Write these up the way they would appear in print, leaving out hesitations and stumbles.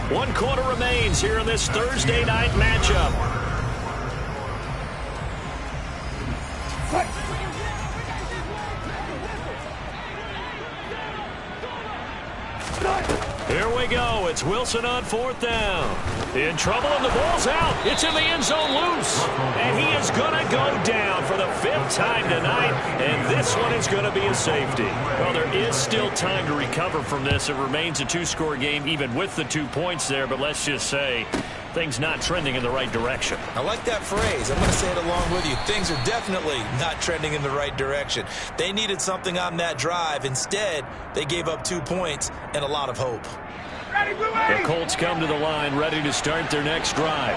One quarter remains here in this Thursday night matchup. Here we go. It's Wilson on fourth down. In trouble, and the ball's out. It's in the end zone loose. And he is going to go down for the fifth time tonight. And this one is going to be a safety. Well, there is still time to recover from this. It remains a two-score game, even with the 2 points there. But let's just say things not trending in the right direction. I like that phrase. I'm going to say it along with you. Things are definitely not trending in the right direction. They needed something on that drive. Instead, they gave up 2 points and a lot of hope. The Colts come to the line ready to start their next drive.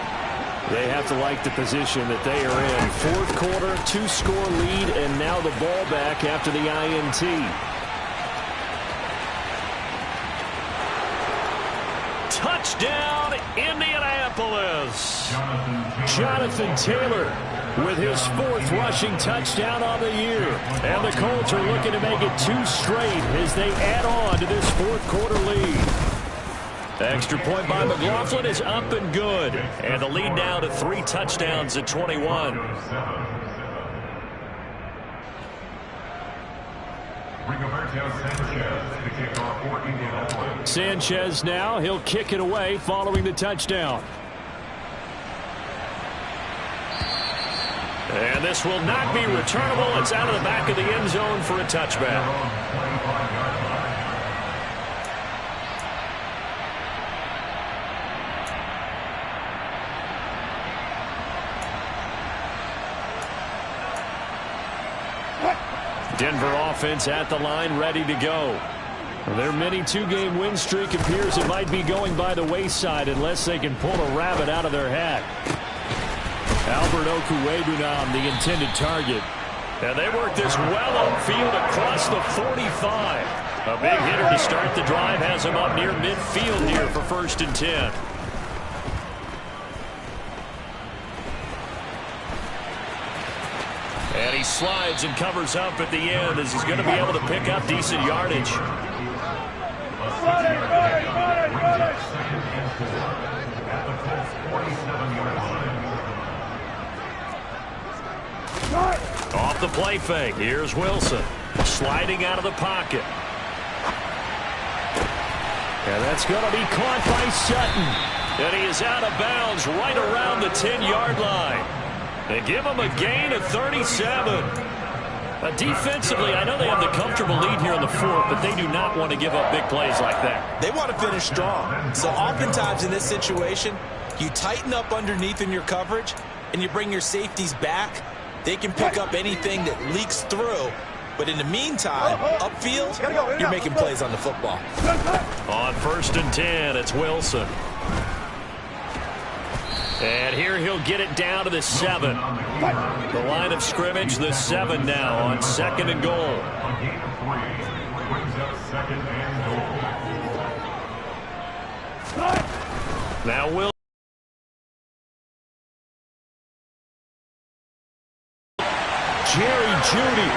They have to like the position that they are in. Fourth quarter, two-score lead, and now the ball back after the INT. Touchdown, Indianapolis. Jonathan Taylor with his fourth rushing touchdown on the year. And the Colts are looking to make it 2 straight as they add on to this fourth quarter lead. Extra point by McLaughlin is up and good. And the lead now to 3 touchdowns at 21. Sanchez now. He'll kick it away following the touchdown. And this will not be returnable. It's out of the back of the end zone for a touchback. Denver offense at the line, ready to go. Their mini 2-game win streak appears it might be going by the wayside unless they can pull a rabbit out of their hat. Albert Okwuegbunam, the intended target. And they work this well upfield across the 45. A big hitter to start the drive has him up near midfield here for 1st and 10. And he slides and covers up at the end as he's going to be able to pick up decent yardage. Off the play fake. Here's Wilson. Sliding out of the pocket. And that's going to be caught by Sutton. And he is out of bounds right around the 10-yard line. They give him a gain of 37. Defensively, I know they have the comfortable lead here in the fourth, but they do not want to give up big plays like that. They want to finish strong. So oftentimes in this situation, you tighten up underneath in your coverage, and you bring your safeties back. They can pick up anything that leaks through. But in the meantime, upfield, you're making plays on the football. On 1st and 10, it's Wilson. And here he'll get it down to the 7. The line of scrimmage, the 7 now on 2nd and goal. Now Will. Jerry Jeudy,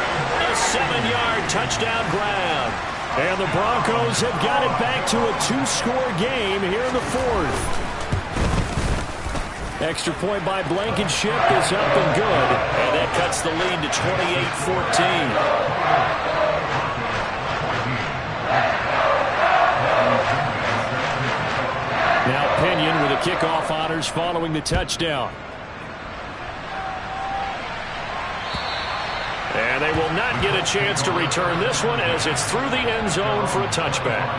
a 7-yard touchdown grab. And the Broncos have got it back to a 2-score game here in the fourth. Extra point by Blankenship is up and good. And that cuts the lead to 28-14. Now Pinion with the kickoff honors following the touchdown. And they will not get a chance to return this one as it's through the end zone for a touchback.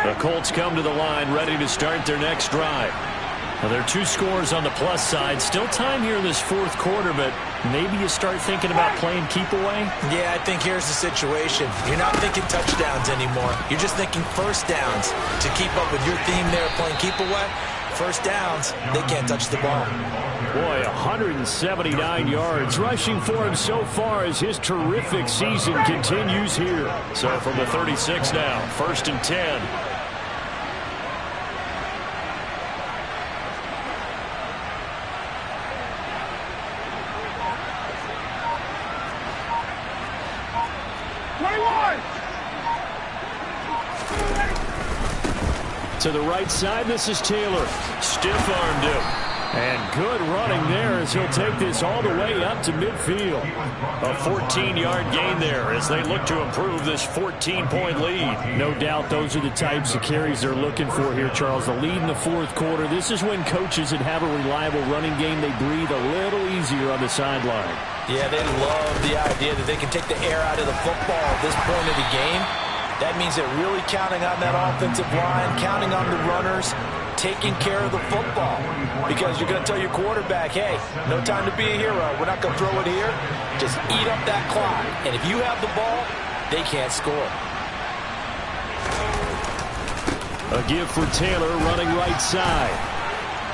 The Colts come to the line ready to start their next drive. Well, there are 2 scores on the plus side. Still time here in this fourth quarter, but maybe you start thinking about playing keep away? Yeah, I think here's the situation. You're not thinking touchdowns anymore. You're just thinking first downs. To keep up with your theme there, playing keep away, first downs, they can't touch the ball. Boy, 179 yards rushing for him so far as his terrific season continues here. So from the 36 now, 1st and 10. To the right side, this is Taylor. Stiff-armed him. And good running there as he'll take this all the way up to midfield. A 14-yard gain there as they look to improve this 14-point lead. No doubt those are the types of carries they're looking for here, Charles. The lead in the fourth quarter. This is when coaches that have a reliable running game, they breathe a little easier on the sideline. Yeah, they love the idea that they can take the air out of the football at this point of the game. That means they're really counting on that offensive line, counting on the runners, taking care of the football. Because you're going to tell your quarterback, hey, no time to be a hero. We're not going to throw it here. Just eat up that clock. And if you have the ball, they can't score. A give for Taylor running right side.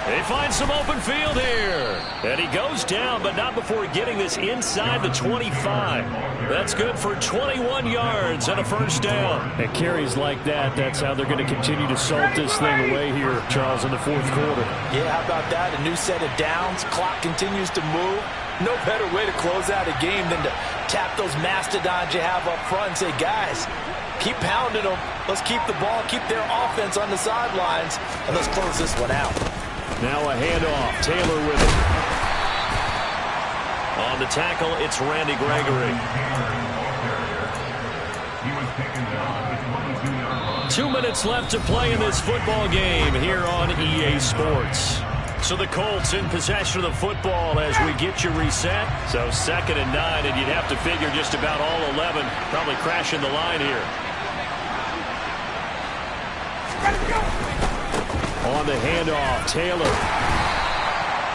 They find some open field here. And he goes down, but not before getting this inside the 25. That's good for 21 yards and a first down. And carries like that, that's how they're going to continue to salt this thing away here, Charles, in the fourth quarter. Yeah, how about that? A new set of downs. Clock continues to move. No better way to close out a game than to tap those mastodons you have up front and say, guys, keep pounding them. Let's keep the ball, keep their offense on the sidelines, and let's close this one out. Now a handoff. Taylor with it. On the tackle, it's Randy Gregory. 2 minutes left to play in this football game here on EA Sports. So the Colts in possession of the football as we get you reset. So 2nd and 9, and you'd have to figure just about all 11 probably crashing the line here. On the handoff, Taylor.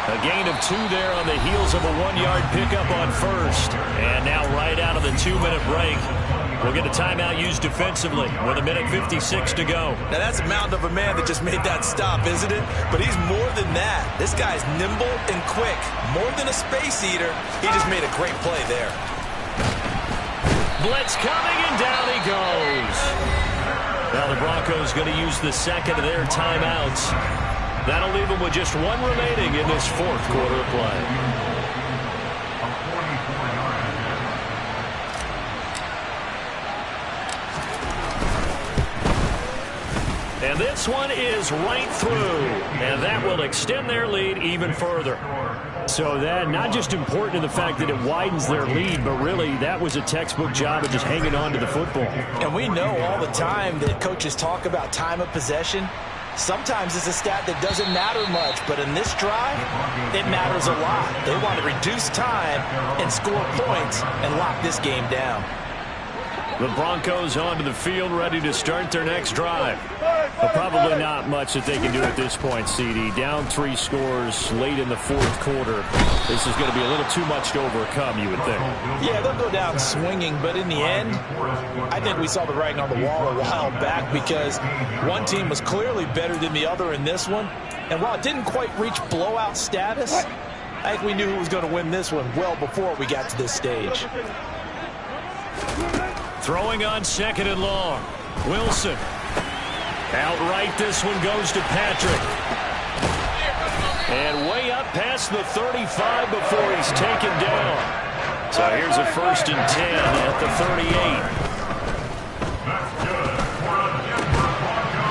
A gain of 2 there on the heels of a 1-yard pickup on first. And now right out of the 2-minute break, we'll get a timeout used defensively with 1:56 to go. Now that's a mountain of a man that just made that stop, isn't it? But he's more than that. This guy's nimble and quick. More than a space eater. He just made a great play there. Blitz coming, and down he goes. Now the Broncos going to use the second of their timeouts. That'll leave them with just 1 remaining in this fourth quarter of play. And this one is right through, and that will extend their lead even further. So that not just important in the fact that it widens their lead, but really that was a textbook job of just hanging on to the football. And we know all the time that coaches talk about time of possession. Sometimes it's a stat that doesn't matter much, but in this drive, it matters a lot. They want to reduce time and score points and lock this game down. The Broncos onto the field, ready to start their next drive. But probably not much that they can do at this point, CD. Down 3 scores late in the fourth quarter. This is going to be a little too much to overcome, you would think. Yeah, they'll go down swinging, but in the end, I think we saw the writing on the wall a while back because one team was clearly better than the other in this one. And while it didn't quite reach blowout status, I think we knew who was going to win this one well before we got to this stage. Throwing on 2nd and long. Wilson. Outright, this one goes to Patrick. And way up past the 35 before he's taken down. So here's a 1st and 10 at the 38.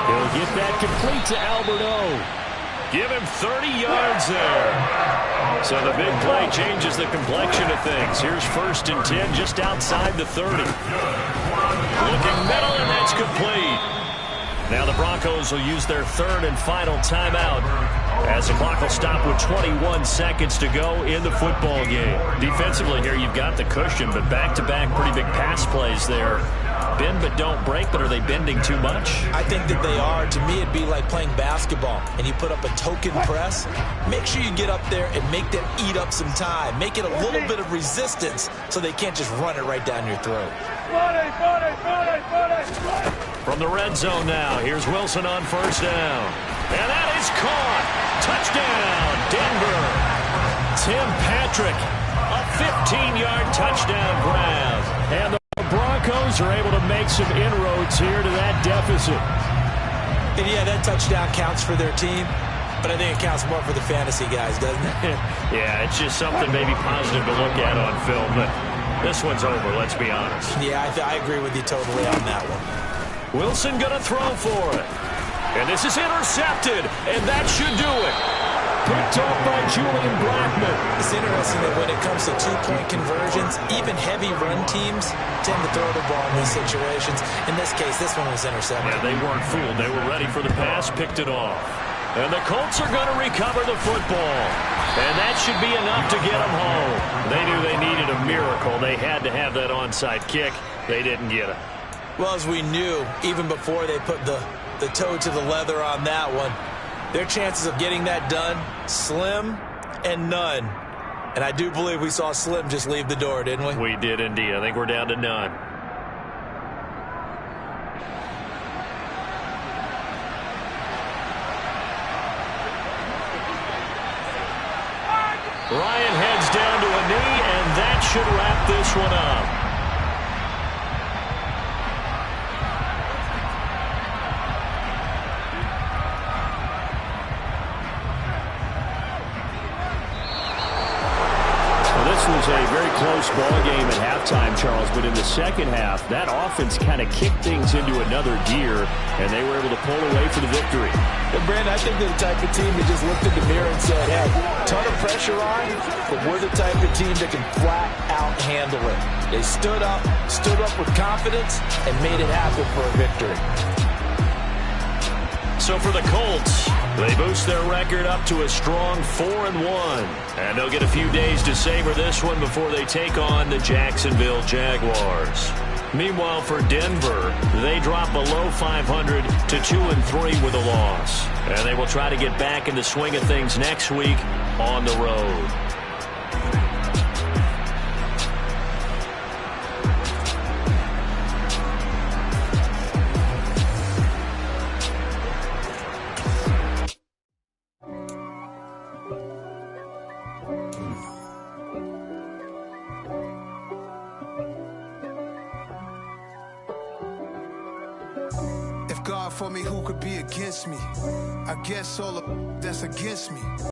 He'll get that complete to Albert O. Give him 30 yards there. So the big play changes the complexion of things. Here's 1st and 10 just outside the 30. Looking middle, and that's complete. Now the Broncos will use their 3rd and final timeout as the clock will stop with 21 seconds to go in the football game. Defensively here, you've got the cushion, but back-to-back pretty big pass plays there. Bend but don't break, but are they bending too much? I think that they are. To me, it'd be like playing basketball, and you put up a token press. Make sure you get up there and make them eat up some time. Make it a little bit of resistance so they can't just run it right down your throat. From the red zone now, here's Wilson on 1st down. And that is caught. Touchdown, Denver. Tim Patrick, a 15-yard touchdown grab. And the Broncos are able to make some inroads here to that deficit. And yeah, that touchdown counts for their team, but I think it counts more for the fantasy guys, doesn't it? Yeah, it's just something maybe positive to look at on film, but this one's over, let's be honest. Yeah, I agree with you totally on that one. Wilson going to throw for it. And this is intercepted, and that should do it. Picked off by Julian Blackmon. It's interesting that when it comes to two-point conversions, even heavy run teams tend to throw the ball in these situations. In this case, this one was intercepted. Yeah, they weren't fooled. They were ready for the pass, picked it off. And the Colts are going to recover the football. And that should be enough to get them home. They knew they needed a miracle. They had to have that onside kick. They didn't get it. Well, as we knew, even before they put the toe to the leather on that one, their chances of getting that done, slim and none. And I do believe we saw Slim just leave the door, didn't we? We did indeed. I think we're down to none. Ryan heads down to a knee, and that should wrap this one up. This was a very close ball game at halftime, Charles, but in the second half, that offense kind of kicked things into another gear, and they were able to pull away for the victory. And Brandon, I think they're the type of team that just looked in the mirror and said, hey, ton of pressure on, but we're the type of team that can flat out handle it. They stood up with confidence, and made it happen for a victory. So for the Colts, they boost their record up to a strong 4-1. And they'll get a few days to savor this one before they take on the Jacksonville Jaguars. Meanwhile, for Denver, they drop below 500 to 2-3 with a loss. And they will try to get back in the swing of things next week on the road. God for me, who could be against me? I guess all of that's against me.